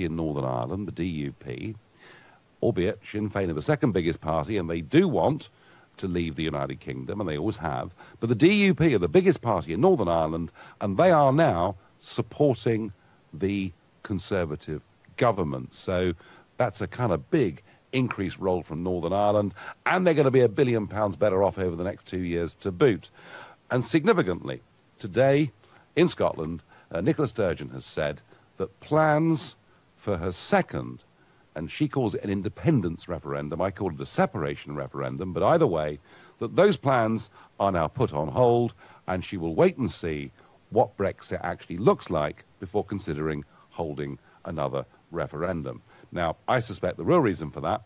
in Northern Ireland, the DUP, albeit Sinn Féin are the second biggest party, and they do want to leave the United Kingdom, and they always have. But the DUP are the biggest party in Northern Ireland, and they are now supporting the Conservative government. So that's a kind of big increased role from Northern Ireland, and they're going to be £1 billion better off over the next 2 years to boot. And significantly, today in Scotland, Nicola Sturgeon has said that plans for her second, and she calls it an independence referendum, I call it a separation referendum, but either way, that those plans are now put on hold, and she will wait and see what Brexit actually looks like before considering holding another referendum. Now, I suspect the real reason for that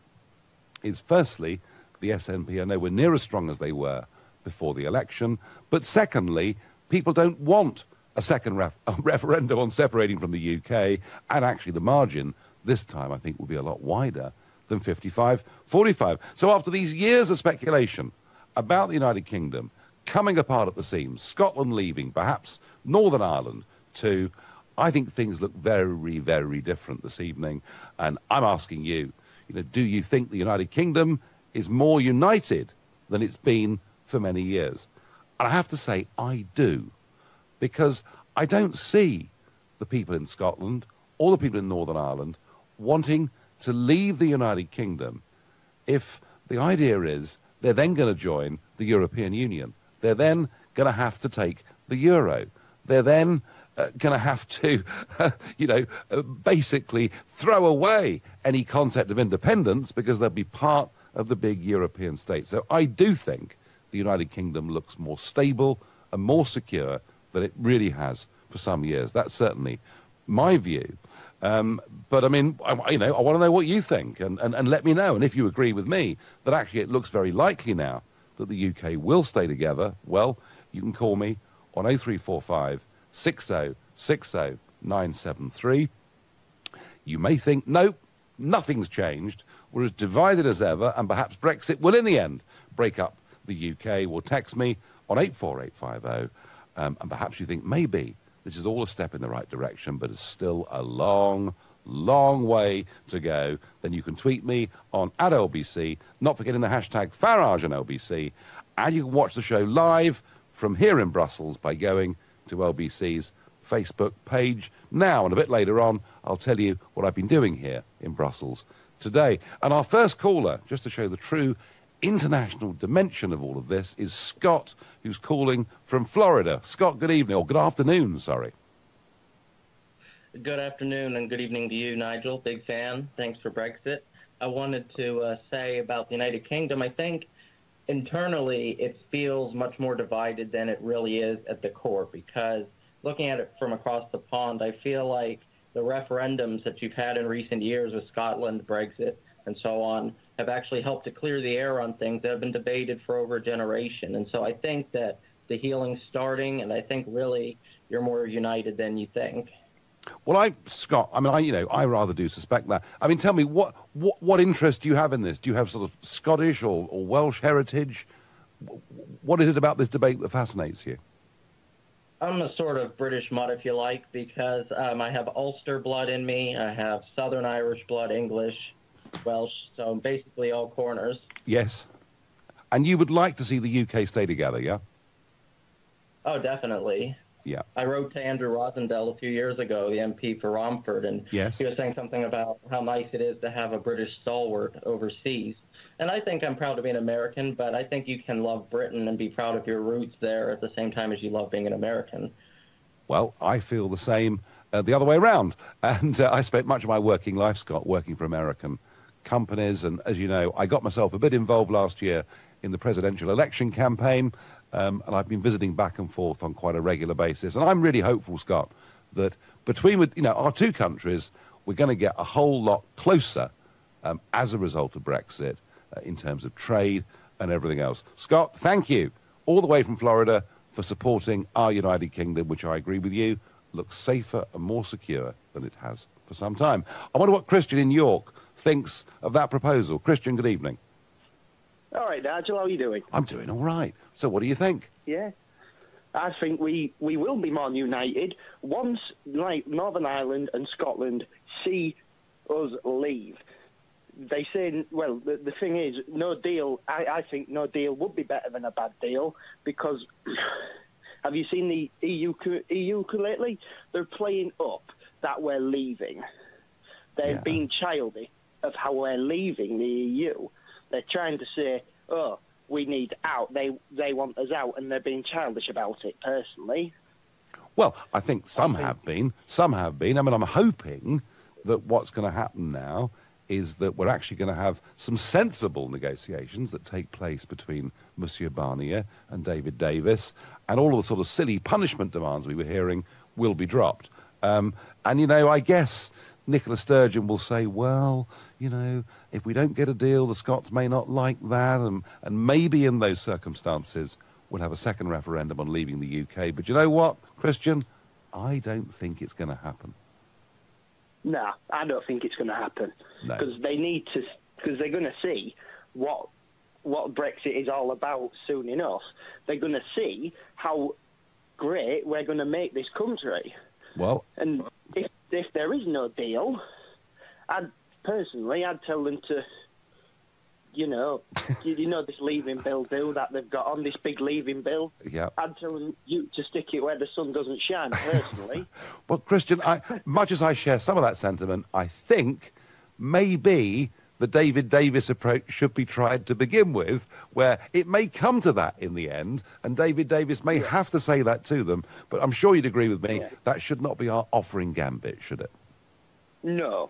is, firstly, the SNP are nowhere near as strong as they were before the election, but secondly, people don't want a second referendum on separating from the UK, and actually the margin this time, I think, will be a lot wider than 55-45. So after these years of speculation about the United Kingdom coming apart at the seams, Scotland leaving, perhaps Northern Ireland too, I think things look very, very different this evening. And I'm asking you, do you think the United Kingdom is more united than it's been for many years? And I have to say, I do, because I don't see the people in Scotland or the people in Northern Ireland wanting to leave the United Kingdom if the idea is they're then going to join the European Union. They're then going to have to take the euro. They're then going to have to, basically throw away any concept of independence because they'll be part of the big European state. So I do think the United Kingdom looks more stable and more secure than it really has for some years. That's certainly my view. But I mean, I want to know what you think, and let me know. And if you agree with me that actually it looks very likely now that the UK will stay together, well, you can call me on 0345 60 60 973. You may think, nope, nothing's changed. We're as divided as ever, and perhaps Brexit will in the end break up the UK. Well, text me on 84850, and perhaps you think maybe this is all a step in the right direction, but it's still a long, long way to go. Then you can tweet me on @LBC, not forgetting the hashtag Farage on LBC, and you can watch the show live from here in Brussels by going to LBC's Facebook page now. And a bit later on, I'll tell you what I've been doing here in Brussels today. And our first caller, just to show the true international dimension of all of this, is Scott, who's calling from Florida. Scott, good evening, or good afternoon, sorry. Good afternoon and good evening to you, Nigel. Big fan. Thanks for Brexit. I wanted to say about the United Kingdom, I think internally it feels much more divided than it really is at the core, because looking at it from across the pond, I feel like the referendums that you've had in recent years with Scotland, Brexit, and so on have actually helped to clear the air on things that have been debated for over a generation. And so I think that the healing's starting, and I think really you're more united than you think. Well, Scott, I rather do suspect that. I mean, tell me, what interest do you have in this? Do you have sort of Scottish or Welsh heritage? What is it about this debate that fascinates you? I'm a sort of British mutt, if you like, because I have Ulster blood in me. I have Southern Irish blood, English, Welsh, so basically all corners. Yes. And you would like to see the UK stay together, yeah? Oh, definitely. Yeah. I wrote to Andrew Rosendale a few years ago, the MP for Romford, and yes, he was saying something about how nice it is to have a British stalwart overseas. And I think I'm proud to be an American, but I think you can love Britain and be proud of your roots there at the same time as you love being an American. Well, I feel the same the other way around. And I spent much of my working life, Scott, working for American companies. And as you know, I got myself a bit involved last year in the presidential election campaign. And I've been visiting back and forth on quite a regular basis. And I'm really hopeful, Scott, that between our two countries, we're going to get a whole lot closer as a result of Brexit in terms of trade and everything else. Scott, thank you all the way from Florida for supporting our United Kingdom, which I agree with you, looks safer and more secure than it has for some time. I wonder what Christian in York thinks of that proposal. Christian, good evening. All right, Nigel, how are you doing? I'm doing all right. So what do you think? Yeah. I think we will be more united once, like, Northern Ireland and Scotland see us leave. They say, well, the thing is, no deal. I think no deal would be better than a bad deal, because have you seen the EU lately? They're playing up that we're leaving. They're being childish of how we're leaving the EU. They're trying to say, oh, we need out. They want us out, and they're being childish about it, personally. Well, I think some have been. Some have been. I mean, I'm hoping that what's going to happen now is that we're actually going to have some sensible negotiations that take place between Monsieur Barnier and David Davis, and all of the sort of silly punishment demands we were hearing will be dropped. And, you know, I guess Nicola Sturgeon will say, well, you know, if we don't get a deal, the Scots may not like that, and maybe in those circumstances we'll have a second referendum on leaving the UK. But you know what, Christian? I don't think it's going to happen. No, I don't think it's going to happen. Because they need to, because they're going to see what Brexit is all about soon enough. They're going to see how great we're going to make this country. Well, and if there is no deal, I'd tell them to, you know this leaving bill that they've got on, this big leaving bill. Yeah. I'd tell them to stick it where the sun doesn't shine, personally. Well, Christian, much as I share some of that sentiment, I think maybe the David Davis approach should be tried to begin with, where it may come to that in the end, and David Davis may have to say that to them. But I'm sure you'd agree with me, that should not be our offering gambit, should it? No.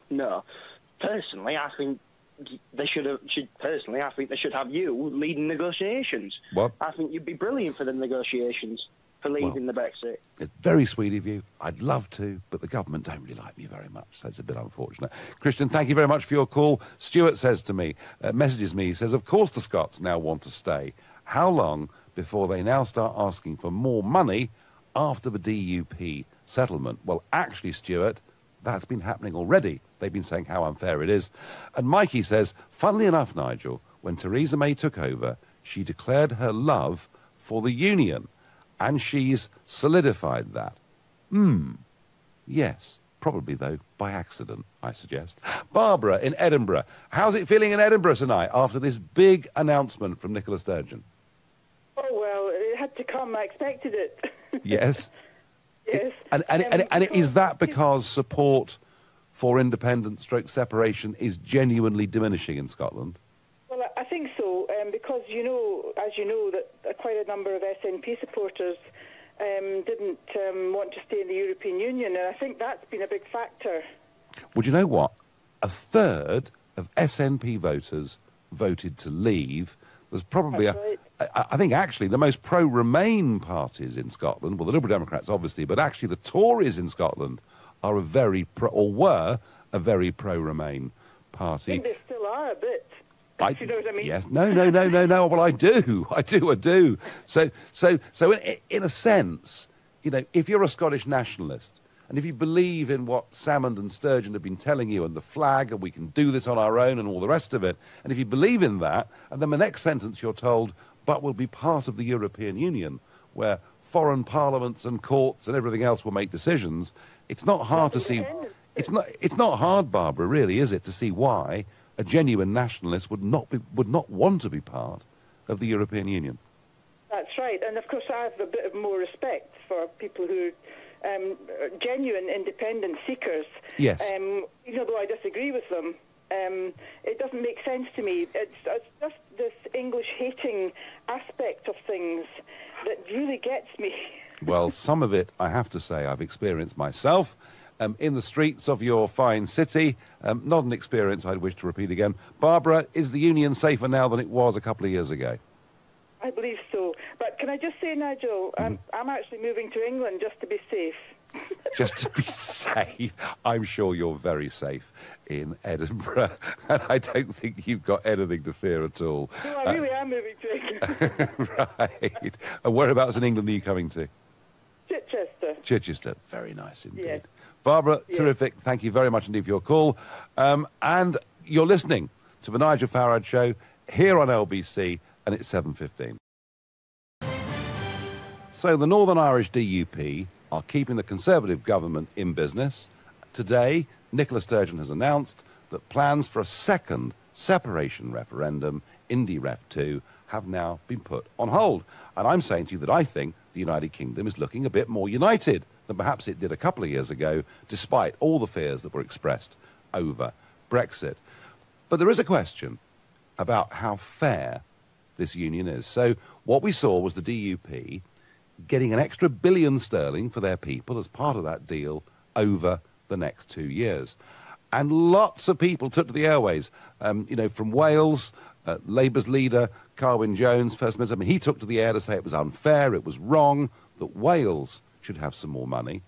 Personally, I think they should have you leading negotiations. What? I think you'd be brilliant for the negotiations for leaving the Brexit. It's very sweet of you. I'd love to, but the government don't really like me very much, so it's a bit unfortunate. Christian, thank you very much for your call. Stuart says to me, messages me, he says, of course the Scots now want to stay. How long before they now start asking for more money after the DUP settlement? Well, actually, Stuart, that's been happening already. They've been saying how unfair it is. And Mikey says, funnily enough, Nigel, when Theresa May took over, she declared her love for the Union, and she's solidified that. Yes, probably, though, by accident, I suggest. Barbara in Edinburgh. How's it feeling in Edinburgh tonight after this big announcement from Nicola Sturgeon? Oh, well, it had to come. I expected it. Yes? Yes. And is that because support for independent stroke separation is genuinely diminishing in Scotland? Well, I think so, because, as you know, that quite a number of SNP supporters didn't want to stay in the European Union, and I think that's been a big factor. Well, you know what? A third of SNP voters voted to leave. There's probably I think actually the most pro-Remain parties in Scotland, well, the Liberal Democrats obviously, but actually the Tories in Scotland are were a very pro-Remain party. I think they still are a bit. You know what I mean? Yes. No. Well, I do. So in a sense, you know, if you're a Scottish nationalist, and if you believe in what Salmond and Sturgeon have been telling you, and the flag, and we can do this on our own, and all the rest of it, and if you believe in that, and then the next sentence you're told, but we'll be part of the European Union, where foreign parliaments and courts and everything else will make decisions, it's not hard to see. It's not hard, Barbara, really, is it, to see why a genuine nationalist would not want to be part of the European Union? That's right, and of course I have a bit of more respect for people who genuine independent seekers. Yes. Even though I disagree with them, it doesn't make sense to me. It's just this English-hating aspect of things that really gets me. Well, some of it, I have to say, I've experienced myself in the streets of your fine city. Not an experience I'd wish to repeat again. Barbara, is the Union safer now than it was a couple of years ago? I believe so. But can I just say, Nigel, I'm actually moving to England just to be safe. Just to be safe. I'm sure you're very safe in Edinburgh, and I don't think you've got anything to fear at all. No, I really am moving to England. Right. And whereabouts in England are you coming to? Chichester. Chichester. Very nice indeed. Yes. Barbara, terrific. Thank you very much indeed for your call. And you're listening to the Nigel Farage Show here on LBC, and it's 7:15. So the Northern Irish DUP are keeping the Conservative government in business. Today, Nicola Sturgeon has announced that plans for a second separation referendum, IndyRef2, have now been put on hold. And I'm saying to you that I think the United Kingdom is looking a bit more united than perhaps it did a couple of years ago, despite all the fears that were expressed over Brexit. But there is a question about how fair this union is. So what we saw was the DUP getting an extra £1 billion sterling for their people as part of that deal over the next 2 years. And lots of people took to the airways, from Wales, Labour's leader, Carwyn Jones, First Minister, he took to the air to say it was unfair, it was wrong, that Wales should have some more money.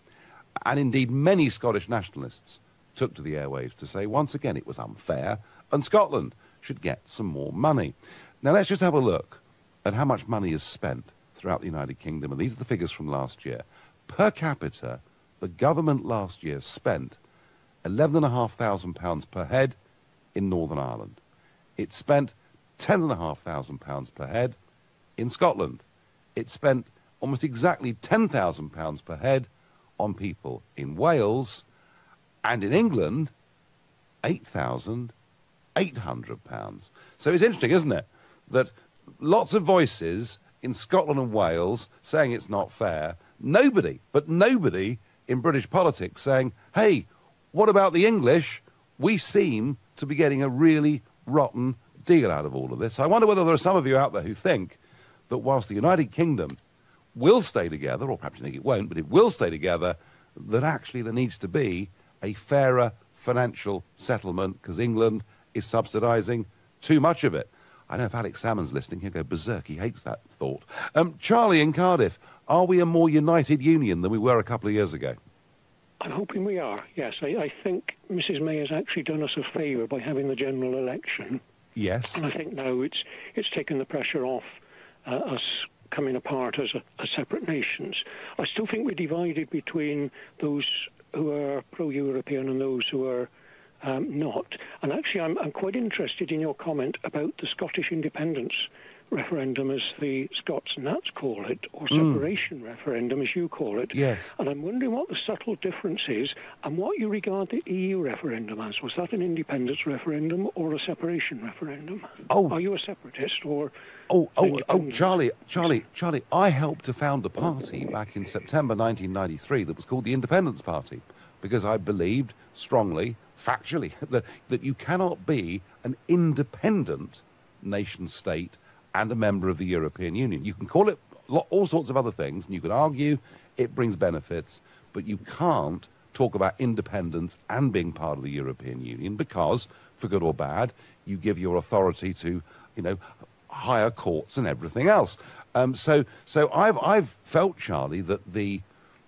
And indeed, many Scottish nationalists took to the airwaves to say, once again, it was unfair, and Scotland should get some more money. Now, let's just have a look at how much money is spent throughout the United Kingdom, and these are the figures from last year. Per capita, the government last year spent £11,500 per head in Northern Ireland. It spent £10,500 per head in Scotland. It spent almost exactly £10,000 per head on people in Wales, and in England, £8,800. So it's interesting, isn't it, that lots of voices in Scotland and Wales saying it's not fair. Nobody in British politics saying, hey, what about the English? We seem to be getting a really rotten deal out of all of this. I wonder whether there are some of you out there who think that whilst the United Kingdom will stay together, or perhaps you think it won't, but it will stay together, that actually there needs to be a fairer financial settlement because England is subsidising too much of it. I know if Alex Salmon's listening, he'll go berserk. He hates that thought. Charlie in Cardiff, are we a more united union than we were a couple of years ago? I'm hoping we are, yes. I think Mrs May has actually done us a favour by having the general election. Yes. And I think now it's taken the pressure off us coming apart as separate nations. I still think we're divided between those who are pro-European and those who are not. And actually, I'm quite interested in your comment about the Scottish independence referendum, as the Scots and Nats call it, or separation referendum, as you call it. Yes. And I'm wondering what the subtle difference is and what you regard the EU referendum as. Was that an independence referendum or a separation referendum? Oh. Are you a separatist or... Oh, Charlie, I helped to found a party back in September 1993 that was called the Independence Party because I believed strongly, factually, that you cannot be an independent nation-state and a member of the European Union. You can call it all sorts of other things, and you can argue it brings benefits, but you can't talk about independence and being part of the European Union because, for good or bad, you give your authority to, higher courts and everything else. So I've felt, Charlie, that the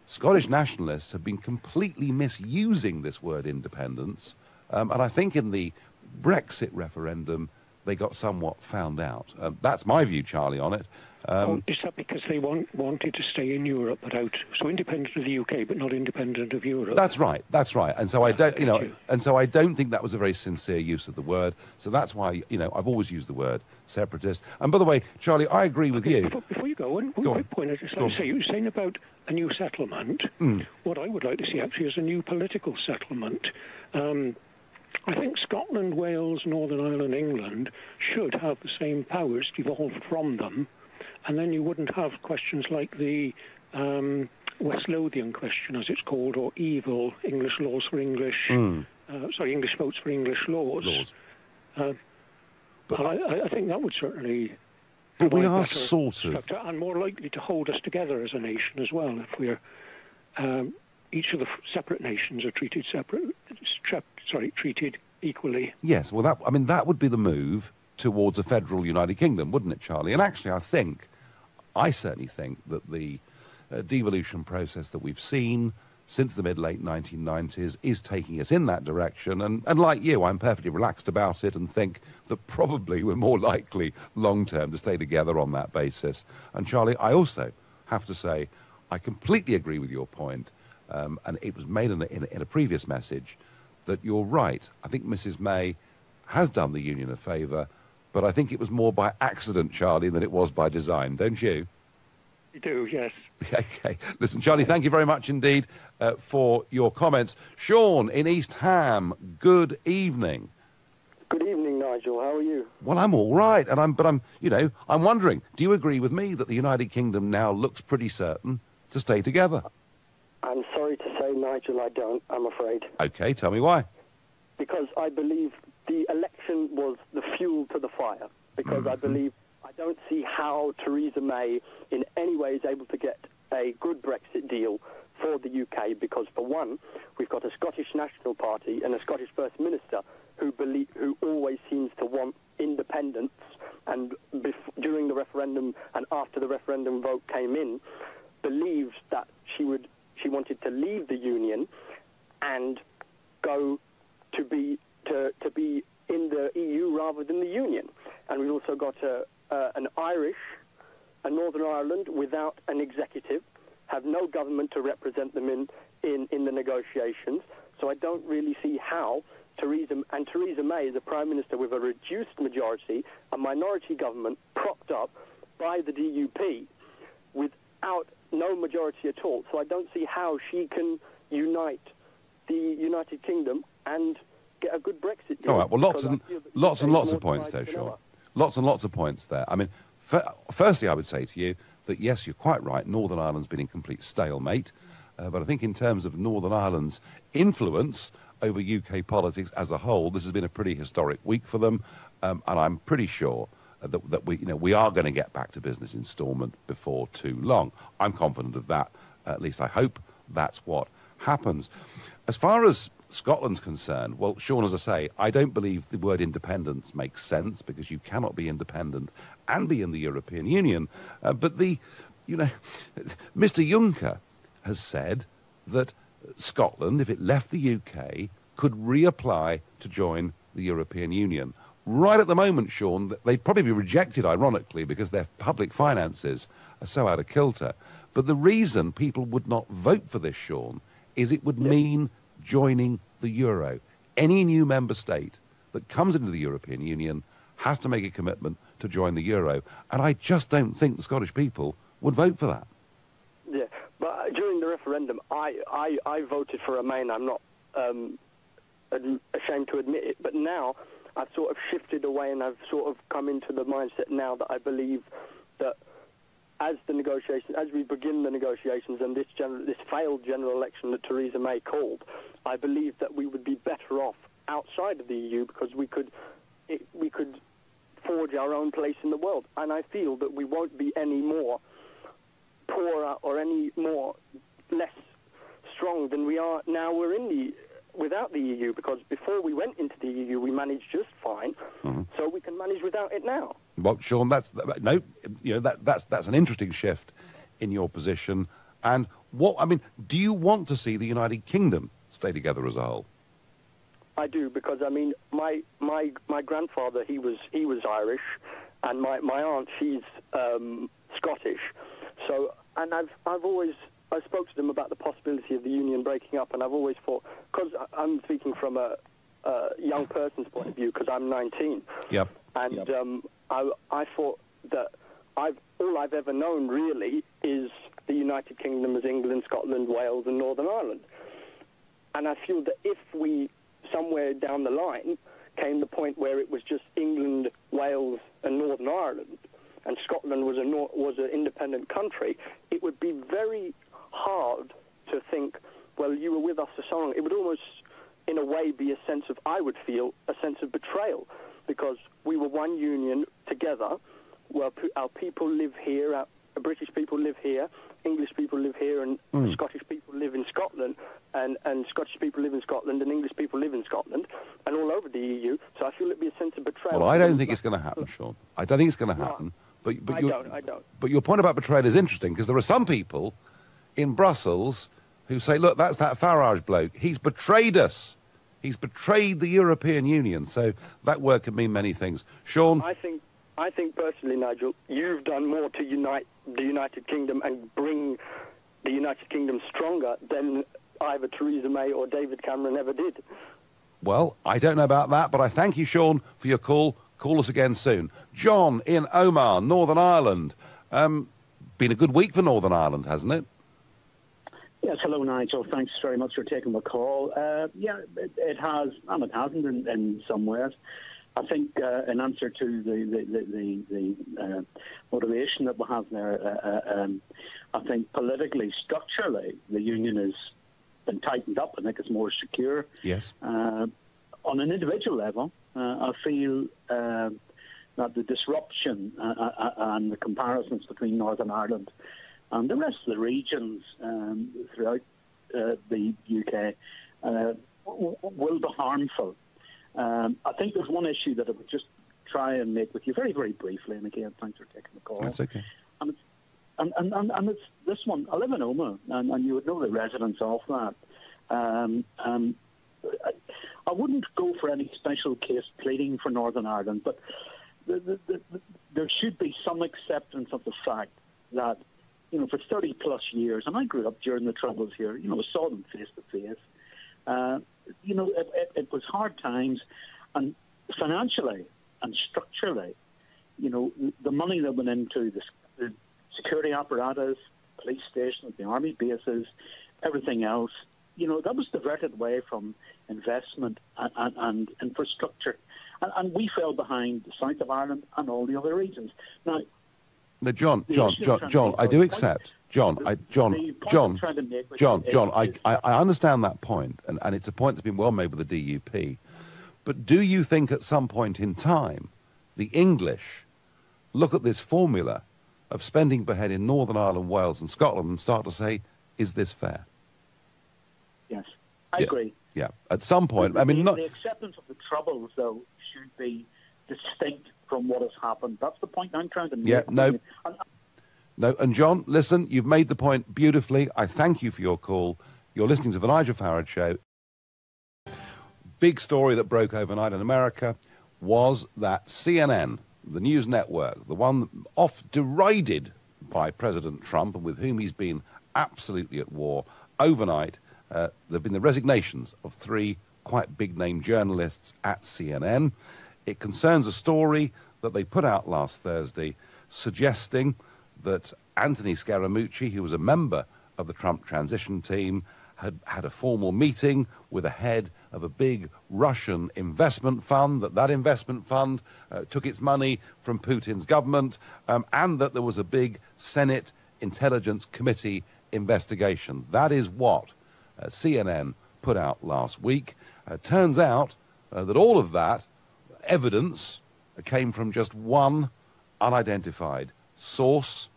Scottish nationalists have been completely misusing this word independence, and I think in the Brexit referendum they got somewhat found out. That's my view, Charlie, on it. Is that because they wanted to stay in Europe, but out, so independent of the UK, but not independent of Europe? That's right. And so I don't, I don't think that was a very sincere use of the word. So that's why, I've always used the word separatist. And by the way, Charlie, I agree with you. Before you go, one quick point. I just like to say, you were saying about a new settlement. What I would like to see actually is a new political settlement. I think Scotland, Wales, Northern Ireland, England should have the same powers devolved from them, and then you wouldn't have questions like the West Lothian question, as it's called, or evil English laws for English, English votes for English laws. But I think that would certainly... But we are sort of... And more likely to hold us together as a nation as well, if we're... each of the separate nations are treated treated equally. Yes, well, that would be the move towards a federal United Kingdom, wouldn't it, Charlie? And actually, I certainly think that the devolution process that we've seen since the mid-late 1990s is taking us in that direction. And like you, I'm perfectly relaxed about it and think that probably we're more likely long-term to stay together on that basis. And Charlie, I also have to say, I completely agree with your point. And it was made in a previous message that you're right. I think Mrs May has done the union a favour, but I think it was more by accident, Charlie, than it was by design, don't you? We do, yes. Okay. Listen, Charlie, thank you very much indeed for your comments. Sean in East Ham, good evening. Good evening, Nigel. How are you? Well, I'm all right, and I'm wondering, do you agree with me that the United Kingdom now looks pretty certain to stay together? I'm sorry to say, Nigel, I don't, I'm afraid. Okay, tell me why. Because I believe the election was the fuel to the fire. Because I don't see how Theresa May in any way is able to get a good Brexit deal for the UK, because for one, we've got a Scottish National Party and a Scottish First Minister who always seems to want independence, and during the referendum and after the referendum vote came in, believes that she wanted to leave the Union and go to be in the EU rather than the Union. And we've also got a Northern Ireland without an executive, have no government to represent them in the negotiations. So I don't really see how Theresa May is a Prime Minister with a reduced majority, a minority government propped up by the DUP without no majority at all. So I don't see how she can unite the United Kingdom and get a good Brexit deal. All right, well, lots and lots of points there, Sean. Lots and lots of points there. I mean, firstly, I would say to you that, yes, you're quite right, Northern Ireland's been in complete stalemate, but I think in terms of Northern Ireland's influence over UK politics as a whole, this has been a pretty historic week for them, and I'm pretty sure that we are going to get back to business instalment before too long. I'm confident of that. At least I hope that's what happens. As far as Scotland's concerned, well, Sean, as I say, I don't believe the word independence makes sense, because you cannot be independent and be in the European Union. But Mr. Juncker has said that Scotland, if it left the UK, could reapply to join the European Union. Right at the moment, Sean, they'd probably be rejected, ironically, because their public finances are so out of kilter. But the reason people would not vote for this, Sean, is it would mean joining the euro. Any new member state that comes into the European Union has to make a commitment to join the euro. And I just don't think the Scottish people would vote for that. Yeah, but during the referendum, I voted for Remain. I'm not ashamed to admit it. But now I've sort of shifted away, and I've sort of come into the mindset now that I believe that as we begin the negotiations and this failed general election that Theresa May called, I believe that we would be better off outside of the EU, because we could forge our own place in the world. And I feel that we won't be any more poorer or any more less strong than we are now. We're without the EU, because before we went into the EU, we managed just fine. So we can manage without it now. Well, Sean, that's an interesting shift in your position. And do you want to see the United Kingdom stay together as a whole? I do, because my grandfather, he was Irish, and my aunt, she's Scottish. So, and I spoke to them about the possibility of the union breaking up, and I've always thought, because I'm speaking from a young person's point of view, because I'm 19. Yep. And I thought that all I've ever known really is the United Kingdom as England, Scotland, Wales, and Northern Ireland. And I feel that if we, somewhere down the line, came the point where it was just England, Wales, and Northern Ireland, and Scotland was an independent country, it would be very hard to think, well, you were with us for so long. It would almost, in a way, be I would feel a sense of betrayal, because we were one union together, where our people live here, our British people live here, English people live here, and Scottish people live in Scotland, and Scottish people live in Scotland, and English people live in Scotland, and all over the EU. So I feel it'd be a sense of betrayal. Well, I don't think it's going to happen, Sean. I don't think it's going to happen. But I don't. But your point about betrayal is interesting, because there are some people in Brussels who say, look, that's that Farage bloke. He's betrayed us. He's betrayed the European Union. So that word can mean many things. Sean? I think personally, Nigel, you've done more to unite the United Kingdom and bring the United Kingdom stronger than either Theresa May or David Cameron ever did. Well, I don't know about that, but I thank you, Sean, for your call. Call us again soon. John in Omagh, Northern Ireland. been a good week for Northern Ireland, hasn't it? Yes, hello, Nigel. Thanks very much for taking the call. It has, and it hasn't in some ways. I think in answer to the motivation that we have there, I think politically, structurally, the union has been tightened up. I think it's more secure. Yes. On an individual level, I feel that the disruption and the comparisons between Northern Ireland and the rest of the regions throughout the UK will be harmful. I think there's one issue that I would just try and make with you very, very briefly, and again, thanks for taking the call. That's okay. And it's this one. I live in Omagh, and you would know the residents of that. I wouldn't go for any special case pleading for Northern Ireland, but there should be some acceptance of the fact that, for 30 plus years, and I grew up during the Troubles here, I saw them face to face. It was hard times, and financially and structurally, the money that went into the security apparatus, police stations, the army bases, everything else, that was diverted away from investment and infrastructure. And we fell behind the south of Ireland and all the other regions. Now, John, I do accept. John, I understand that point, and it's a point that's been well made with the DUP. But do you think at some point in time the English look at this formula of spending per head in Northern Ireland, Wales and Scotland and start to say, is this fair? Yes, I agree. Yeah, at some point. The acceptance of the Troubles, though, should be distinct from what has happened. That's the point I'm trying to make. Yeah, no, and John, listen, you've made the point beautifully. I thank you for your call. You're listening to the Nigel Farage Show. Big story that broke overnight in America was that CNN, the news network, the one oft derided by President Trump and with whom he's been absolutely at war, overnight, there have been the resignations of 3 quite big-name journalists at CNN. It concerns a story that they put out last Thursday suggesting that Anthony Scaramucci, who was a member of the Trump transition team, had had a formal meeting with the head of a big Russian investment fund, that investment fund took its money from Putin's government, and that there was a big Senate Intelligence Committee investigation. That is what CNN put out last week. Turns out that all of that evidence came from just one unidentified source,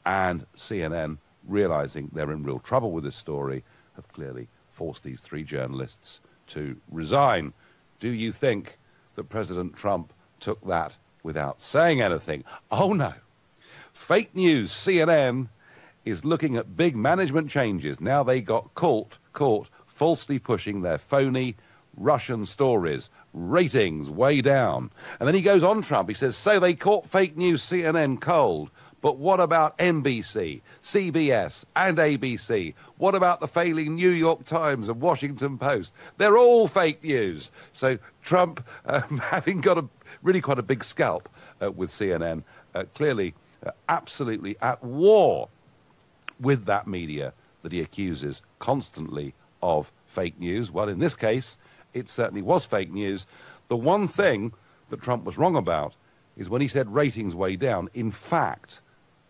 and CNN, realizing they're in real trouble with this story, have clearly forced these 3 journalists to resign. Do you think that President Trump took that without saying anything? Oh, no. Fake news. CNN is looking at big management changes. Now they got caught falsely pushing their phony Russian stories. Ratings way down. And then he goes on, Trump, he says, so they caught fake news CNN cold. But what about NBC, CBS and ABC? What about the failing New York Times and Washington Post? They're all fake news. So Trump, having got really quite a big scalp with CNN, clearly absolutely at war with that media that he accuses constantly of fake news. Well, in this case, it certainly was fake news. The one thing that Trump was wrong about is when he said ratings way down. In fact,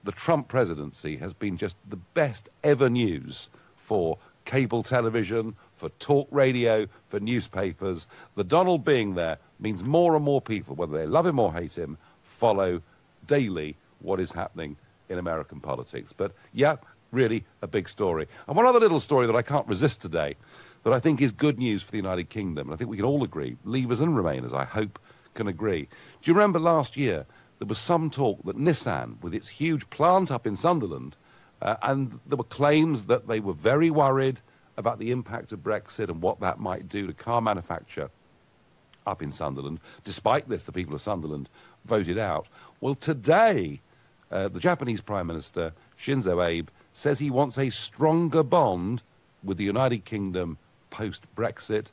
the Trump presidency has been just the best ever news for cable television, for talk radio, for newspapers. The Donald being there means more and more people, whether they love him or hate him, follow daily what is happening in American politics. But yeah, really a big story. And one other little story that I can't resist today that I think is good news for the United Kingdom, and I think we can all agree, Leavers and Remainers, I hope, can agree. Do you remember last year there was some talk that Nissan, with its huge plant up in Sunderland, and there were claims that they were very worried about the impact of Brexit and what that might do to car manufacture up in Sunderland. Despite this, the people of Sunderland voted out. Well, today, the Japanese Prime Minister, Shinzo Abe, says he wants a stronger bond with the United Kingdom post-Brexit,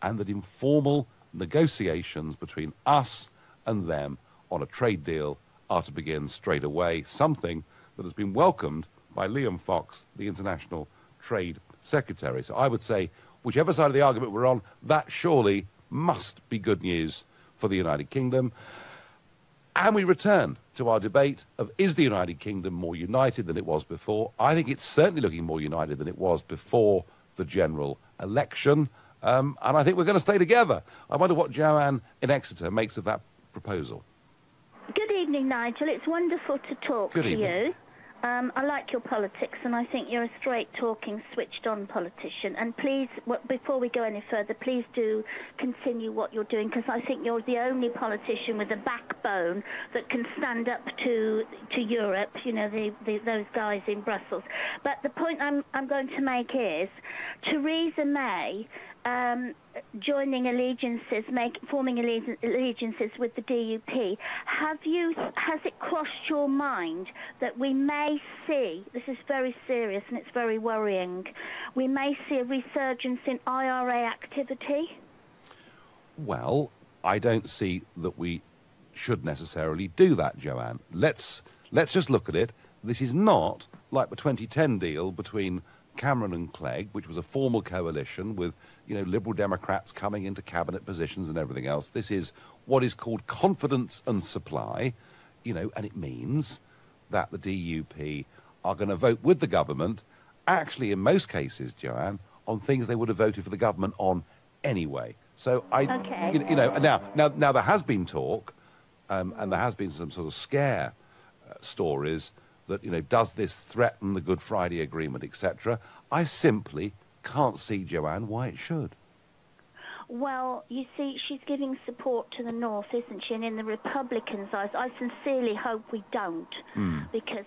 and that informal negotiations between us and them on a trade deal are to begin straight away, something that has been welcomed by Liam Fox, the International Trade Secretary. So I would say, whichever side of the argument we're on, that surely must be good news for the United Kingdom. And we return to our debate of, is the United Kingdom more united than it was before? I think it's certainly looking more united than it was before the general election. And I think we're going to stay together. I wonder what Joanne in Exeter makes of that proposal. Good evening, Nigel. It's wonderful to talk to you. I like your politics, and I think you're a straight-talking, switched-on politician. And please, before we go any further, please do continue what you're doing, because I think you're the only politician with a backbone that can stand up to Europe, you know, those guys in Brussels. But the point I'm going to make is, Theresa May joining allegiances, forming allegiances with the DUP, has it crossed your mind that we may see, this is very serious and it's very worrying, we may see a resurgence in IRA activity? Well, I don't see that we should necessarily do that, Joanne. Let's just look at it. This is not like the 2010 deal between Cameron and Clegg, which was a formal coalition with, you know, Liberal Democrats coming into cabinet positions and everything else. This is what is called confidence and supply, you know, and it means that the DUP are going to vote with the government, actually in most cases, Joanne, on things they would have voted for the government on anyway. So you know, now there has been talk, and there has been some sort of scare stories that, you know, does this threaten the Good Friday Agreement, etc. I simply can't see, Joanne, why it should. Well, you see, she's giving support to the North, isn't she? And in the Republicans' eyes, I sincerely hope we don't, because,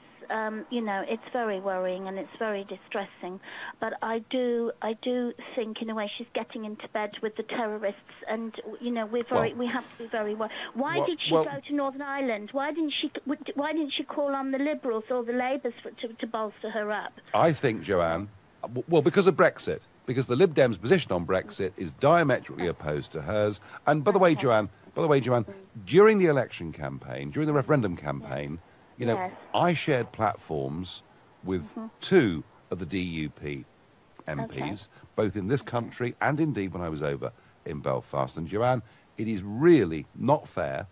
you know, it's very worrying and it's very distressing. But I do think, in a way, she's getting into bed with the terrorists, and, you know, we have to be very worried. Why did she go to Northern Ireland? Why didn't she call on the Liberals or the Labours to bolster her up? I think, Joanne, well, because of Brexit. Because the Lib Dems' position on Brexit is diametrically opposed to hers. And by the way, Joanne, during the election campaign, during the referendum campaign, you know, I shared platforms with two of the DUP MPs, both in this country and indeed when I was over in Belfast. And Joanne, it is really not fair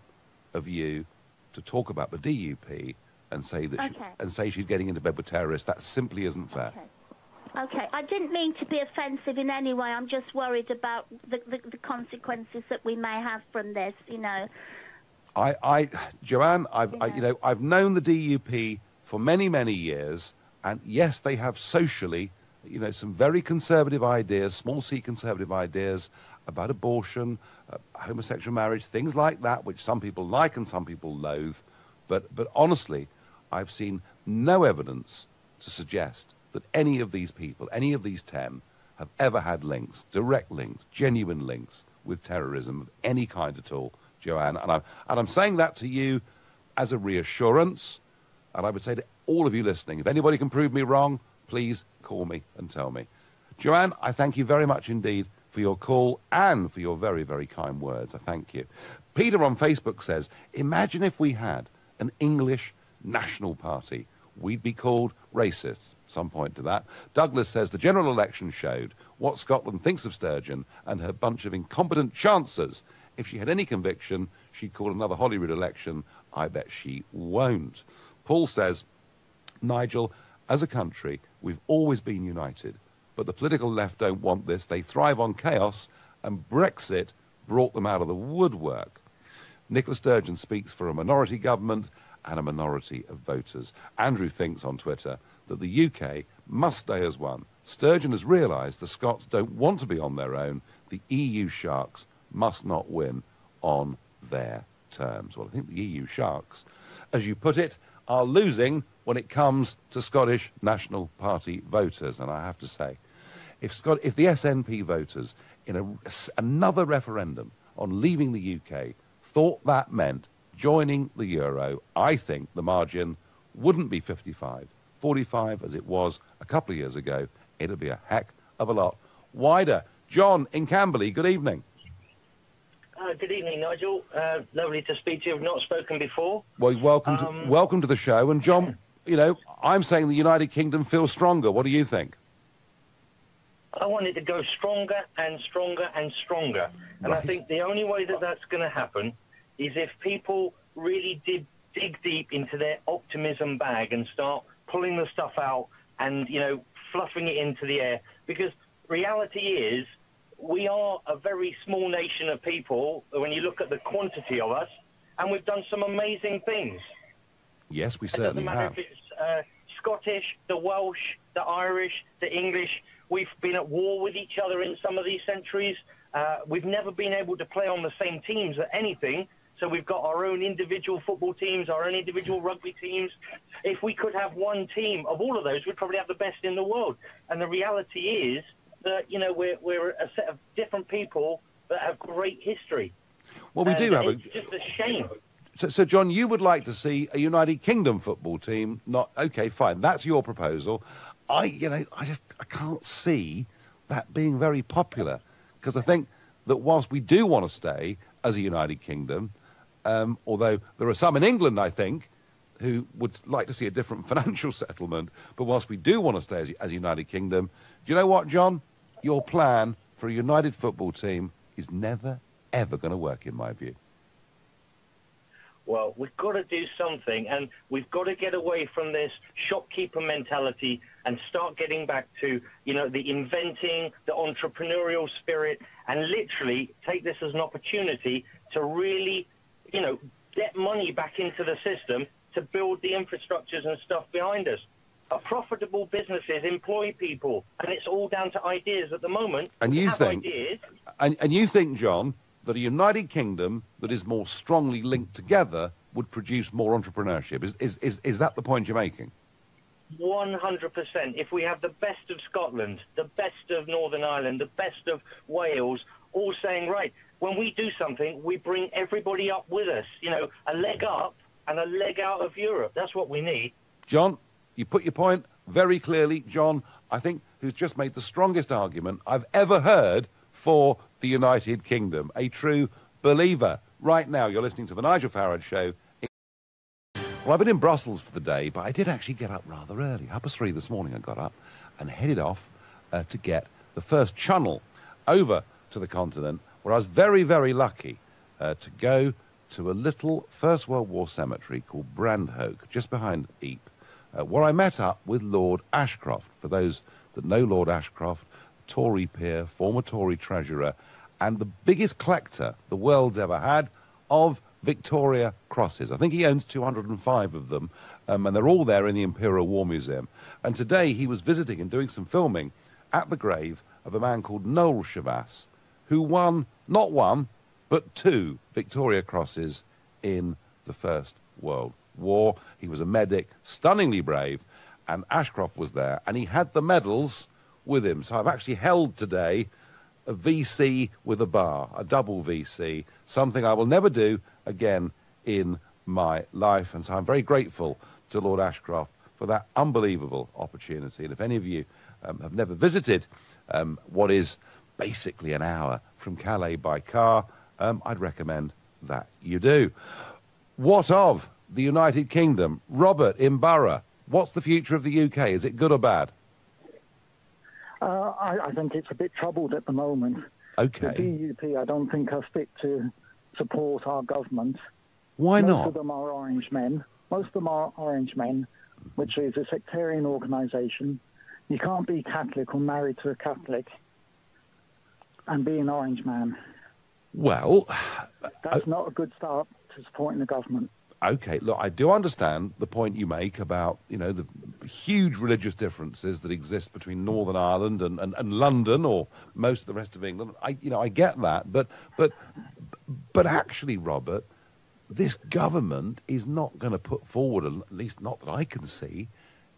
of you to talk about the DUP and say that she's getting into bed with terrorists. That simply isn't fair. Okay, I didn't mean to be offensive in any way. I'm just worried about the consequences that we may have from this, you know. Joanne, I've known the DUP for many, many years, and yes, they have socially, you know, some very conservative ideas, small c conservative ideas about abortion, homosexual marriage, things like that, which some people like and some people loathe. But honestly, I've seen no evidence to suggest that any of these people, any of these 10, have ever had links, direct links, genuine links with terrorism of any kind at all, Joanne. And I'm saying that to you as a reassurance, and I would say to all of you listening, if anybody can prove me wrong, please call me and tell me. Joanne, I thank you very much indeed for your call and for your very, very kind words. I thank you. Peter on Facebook says, imagine if we had an English National Party. We'd be called racists. Some point to that. Douglas says the general election showed what Scotland thinks of Sturgeon and her bunch of incompetent chancers. If she had any conviction, she'd call another Holyrood election. I bet she won't. Paul says, Nigel, as a country, we've always been united, but the political left don't want this. They thrive on chaos, and Brexit brought them out of the woodwork. Nicola Sturgeon speaks for a minority government and a minority of voters. Andrew thinks on Twitter that the UK must stay as one. Sturgeon has realised the Scots don't want to be on their own. The EU sharks must not win on their terms. Well, I think the EU sharks, as you put it, are losing when it comes to Scottish National Party voters. And I have to say, if the SNP voters in another referendum on leaving the UK thought that meant joining the euro, I think the margin wouldn't be 45 as it was a couple of years ago. It'd be a heck of a lot wider. John in Camberley, good evening. Good evening, Nigel. Lovely to speak to you. I've not spoken before. Well, welcome to the show. And John, you know, I'm saying the United Kingdom feels stronger. What do you think? I want it to go stronger and stronger and stronger. And Right. I think the only way that that's going to happen is if people really dig deep into their optimism bag and start pulling the stuff out and, you know, fluffing it into the air. Because reality is we are a very small nation of people when you look at the quantity of us, and we've done some amazing things. Yes, we It doesn't certainly matter have. if it's Scottish, the Welsh, the Irish, the English. We've been at war with each other in some of these centuries. We've never been able to play on the same teams at anything. So we've got our own individual football teams, our own individual rugby teams. If we could have one team of all of those, we'd probably have the best in the world. And the reality is that, you know, we're a set of different people that have great history. Well, we do have it's just a shame. So, John, you would like to see a United Kingdom football team? Not okay, fine. That's your proposal. I can't see that being very popular, because I think that whilst we do want to stay as a United Kingdom, although there are some in England, I think, who would like to see a different financial settlement, but whilst we do want to stay as a United Kingdom, do you know what, John? Your plan for a united football team is never, ever going to work, in my view. Well, we've got to do something, and we've got to get away from this shopkeeper mentality and start getting back to, you know, the inventing, the entrepreneurial spirit, and literally take this as an opportunity to really, you know, get money back into the system to build the infrastructures and stuff behind us. Profitable businesses employ people, and it's all down to ideas at the moment. And you think, ideas. and you think, John, that a United Kingdom that is more strongly linked together would produce more entrepreneurship. Is that the point you're making? 100%. If we have the best of Scotland, the best of Northern Ireland, the best of Wales, all saying, right, when we do something, we bring everybody up with us. You know, a leg up and a leg out of Europe. That's what we need. John, you put your point very clearly. John, I think, who's just made the strongest argument I've ever heard for the United Kingdom. A true believer. Right now, you're listening to the Nigel Farage Show. Well, I've been in Brussels for the day, but I did actually get up rather early. 3:30 this morning I got up and headed off to get the first channel over to the continent, where I was very, very lucky to go to a little First World War cemetery called Brandhoek, just behind Ypres, where I met up with Lord Ashcroft. For those that know Lord Ashcroft, Tory peer, former Tory treasurer, and the biggest collector the world's ever had of Victoria crosses. I think he owns 205 of them, and they're all there in the Imperial War Museum. And today he was visiting and doing some filming at the grave of a man called Noel Chavasse, who won, not one, but 2 Victoria crosses in the First World War. He was a medic, stunningly brave, and Ashcroft was there, and he had the medals with him. So I've actually held today a VC with a bar, a double VC, something I will never do again in my life. And so I'm very grateful to Lord Ashcroft for that unbelievable opportunity. And if any of you have never visited what is basically an hour from Calais by car, I'd recommend that you do. What of the United Kingdom? Robert in Borough, what's the future of the UK? Is it good or bad? I think it's a bit troubled at the moment. Okay. The DUP, I don't think, are fit to support our government. Why not? Most of them are orange men. Most of them are orange men, which is a sectarian organisation. You can't be Catholic or married to a Catholic and be an orange man. Well, that's not a good start to supporting the government. Okay, look, I do understand the point you make about, you know, the huge religious differences that exist between Northern Ireland and London or most of the rest of England. I get that, but actually, Robert, this government is not going to put forward, at least not that I can see,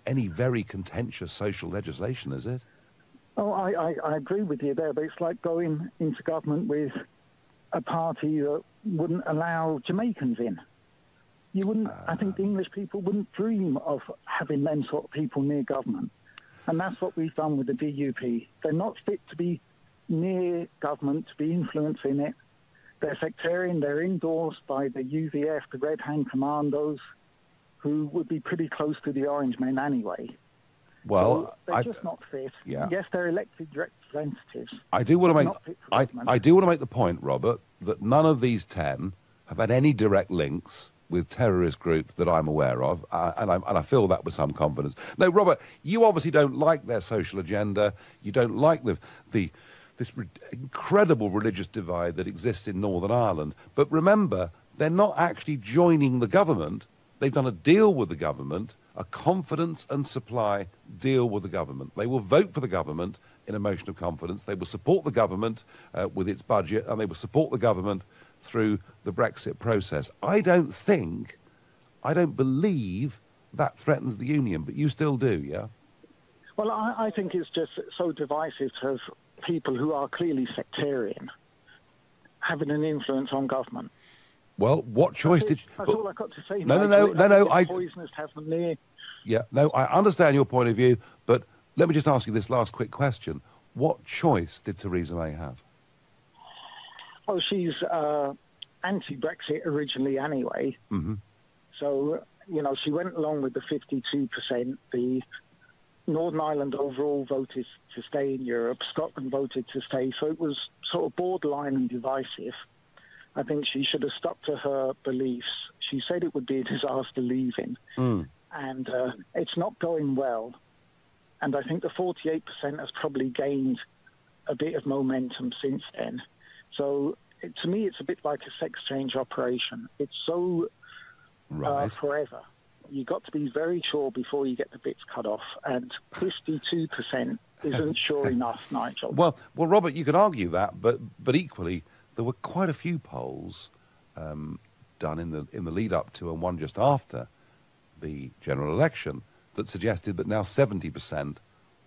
any very contentious social legislation, is it? Oh, I agree with you there, but it's like going into government with a party that wouldn't allow Jamaicans in. You wouldn't. I think the English people wouldn't dream of having them sort of people near government. And that's what we've done with the DUP. They're not fit to be near government, to be influencing it. They're sectarian. They're endorsed by the UVF, the Red Hand Commandos. who would be pretty close to the Orange men anyway. Well, so they're just not fit. Yeah. Yes, they're elected representatives. I do want to make I do want to make the point, Robert, that none of these 10 have had any direct links with terrorist groups that I'm aware of, and I feel that with some confidence. No, Robert, you obviously don't like their social agenda. You don't like this incredible religious divide that exists in Northern Ireland. But remember, they're not actually joining the government. They've done a deal with the government, a confidence and supply deal with the government. They will vote for the government in a motion of confidence. They will support the government with its budget, and they will support the government through the Brexit process. I don't believe that threatens the union, but you still do, yeah? Well, I think it's just so divisive to have people who are clearly sectarian having an influence on government. Well, what choice did you... That's all I've got to say. No. It's poisonous to have them near. Yeah, no, I understand your point of view, but let me just ask you this last quick question. What choice did Theresa May have? Oh, she's anti-Brexit originally anyway. Mm-hmm. So, she went along with the 52%. The Northern Ireland overall voted to stay in Europe. Scotland voted to stay. So it was sort of borderline and divisive. I think she should have stuck to her beliefs. She said it would be a disaster leaving. And it's not going well. And I think the 48% has probably gained a bit of momentum since then. So to me, it's a bit like a sex change operation. It's so forever. You've got to be very sure before you get the bits cut off. And 52% isn't sure enough, Nigel. Well, Robert, you could argue that, but equally, there were quite a few polls done in the lead up to and one just after the general election that suggested that now 70%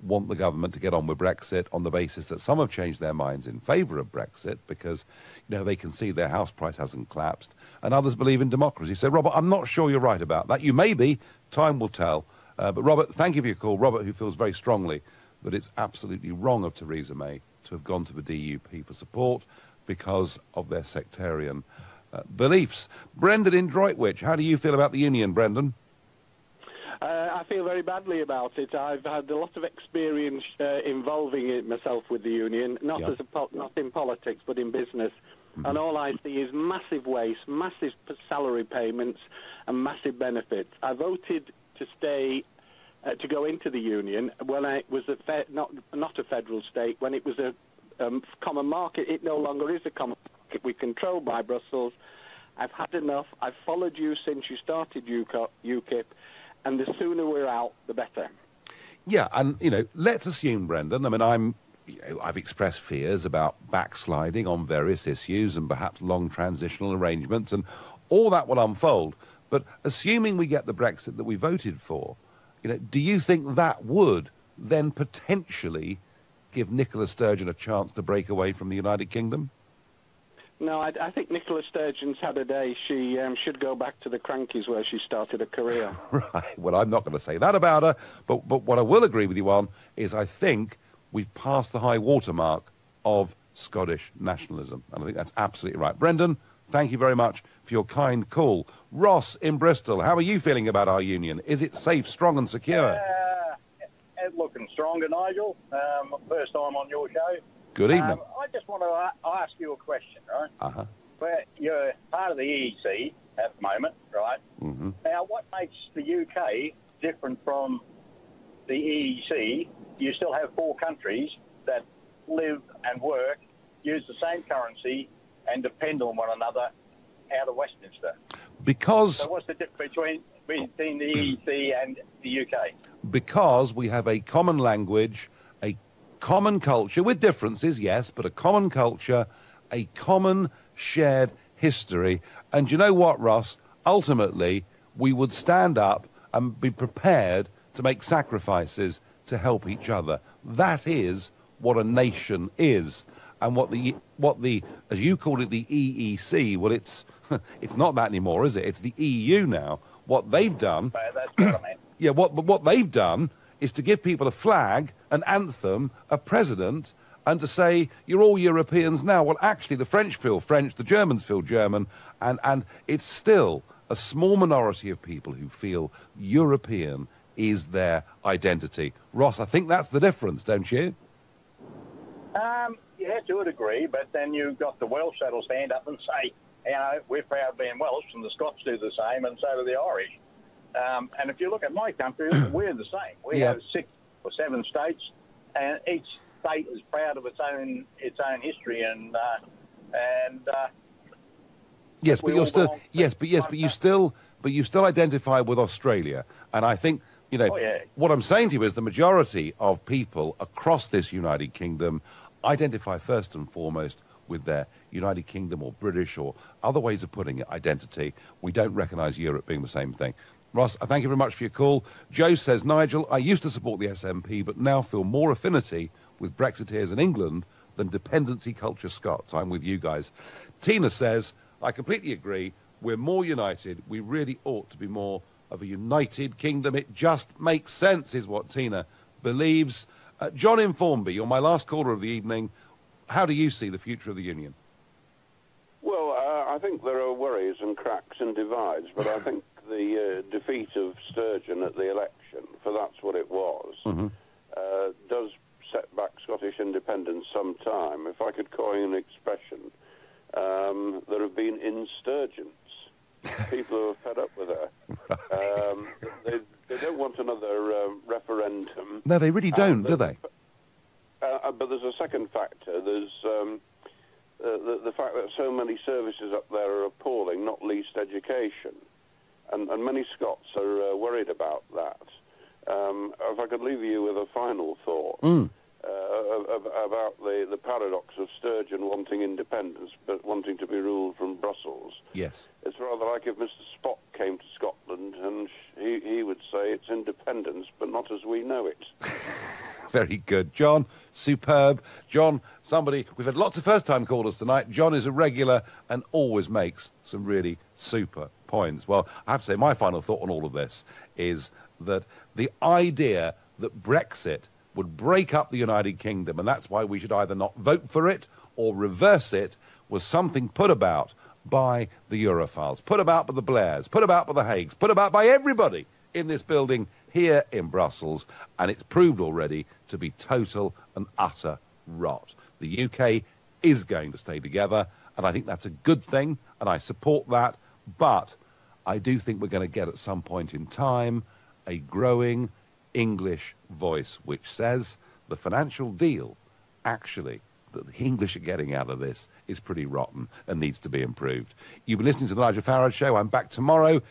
want the government to get on with Brexit on the basis that some have changed their minds in favour of Brexit because, they can see their house price hasn't collapsed, and others believe in democracy. So, Robert, I'm not sure you're right about that. You may be. Time will tell. But, Robert, thank you for your call. Robert, who feels very strongly that it's absolutely wrong of Theresa May to have gone to the DUP for support because of their sectarian beliefs. Brendan in Droitwich, how do you feel about the union, Brendan? I feel very badly about it. I've had a lot of experience involving it myself with the union, not in politics, but in business. Mm-hmm. And all I see is massive waste, massive salary payments, and massive benefits. I voted to stay, to go into the union when it was not a federal state, when it was a common market. It no longer is a common market. We're controlled by Brussels. I've had enough. I've followed you since you started UKIP. And the sooner we're out, the better. Yeah, and, let's assume, Brendan, I've expressed fears about backsliding on various issues and perhaps long transitional arrangements, and all that will unfold. But assuming we get the Brexit that we voted for, do you think that would then potentially give Nicola Sturgeon a chance to break away from the United Kingdom? No, I think Nicola Sturgeon's had a day. She should go back to the Crankies where she started her career. Right. Well, I'm not going to say that about her, but what I will agree with you on is I think we've passed the high watermark of Scottish nationalism, and I think that's absolutely right. Brendan, thank you very much for your kind call. Ross in Bristol, how are you feeling about our union? Is it safe, strong and secure? It's looking stronger, Nigel. First time on your show. Good evening. I just want to ask you a question, right? Uh-huh. Where you're part of the EEC at the moment, right? Mm-hmm. Now, what makes the UK different from the EEC? You still have 4 countries that live and work, use the same currency, and depend on one another out of Westminster. Because... So what's the difference between the EEC and the UK? Because we have a common language, a common culture, with differences, yes, but a common culture, a common shared history. And you know what, Ross? Ultimately, we would stand up and be prepared to make sacrifices to help each other. That is what a nation is. And what the as you called it, the EEC, well, it's not that anymore, is it? It's the EU now. What they've done... That's what I meant. Yeah, what they've done is to give people a flag, an anthem, a president, and to say, you're all Europeans now. Well, actually, the French feel French, the Germans feel German, and it's still a small minority of people who feel European is their identity. Ross, I think that's the difference, don't you? Yeah, to a degree, but then you've got the Welsh that'll stand up and say, you know, we're proud of being Welsh, and the Scots do the same, and so do the Irish. And if you look at my country, we're the same. We have 6 or 7 states, and each state is proud of its own history, and yes, but you still identify with Australia, and I think, you know, what I'm saying to you is the majority of people across this United Kingdom identify first and foremost with their United Kingdom or British or other ways of putting it, identity. We don't recognise Europe being the same thing. Ross, I thank you very much for your call. Joe says, Nigel, I used to support the SNP, but now feel more affinity with Brexiteers in England than dependency culture Scots. I'm with you guys. Tina says, I completely agree. We're more united. We really ought to be more of a united kingdom. It just makes sense, is what Tina believes. John in Formby, you're my last caller of the evening. How do you see the future of the Union? Well, I think there are worries and cracks and divides, but I think the defeat of Sturgeon at the election, for that's what it was, does set back Scottish independence some time. If I could coin an expression, there have been insurgents. People who are fed up with her. They don't want another referendum. No, they really don't, do they? But there's a second factor. There's the fact that so many services up there are appalling, not least education. And many Scots are worried about that. If I could leave you with a final thought about the paradox of Sturgeon wanting independence but wanting to be ruled from Brussels. Yes. It's rather like if Mr. Spock came to Scotland and he would say it's independence but not as we know it. Very good. John, superb. John, we've had lots of first-time callers tonight. John is a regular and always makes some really super points. Well, I have to say, my final thought on all of this is that the idea that Brexit would break up the United Kingdom, and that's why we should either not vote for it or reverse it, was something put about by the Europhiles, put about by the Blairs, put about by the Hagues, put about by everybody in this building here in Brussels, and it's proved already to be total and utter rot. The UK is going to stay together, and I think that's a good thing, and I support that, but I do think we're going to get at some point in time a growing English voice which says the financial deal actually that the English are getting out of this is pretty rotten and needs to be improved. You've been listening to the Nigel Farage Show. I'm back tomorrow,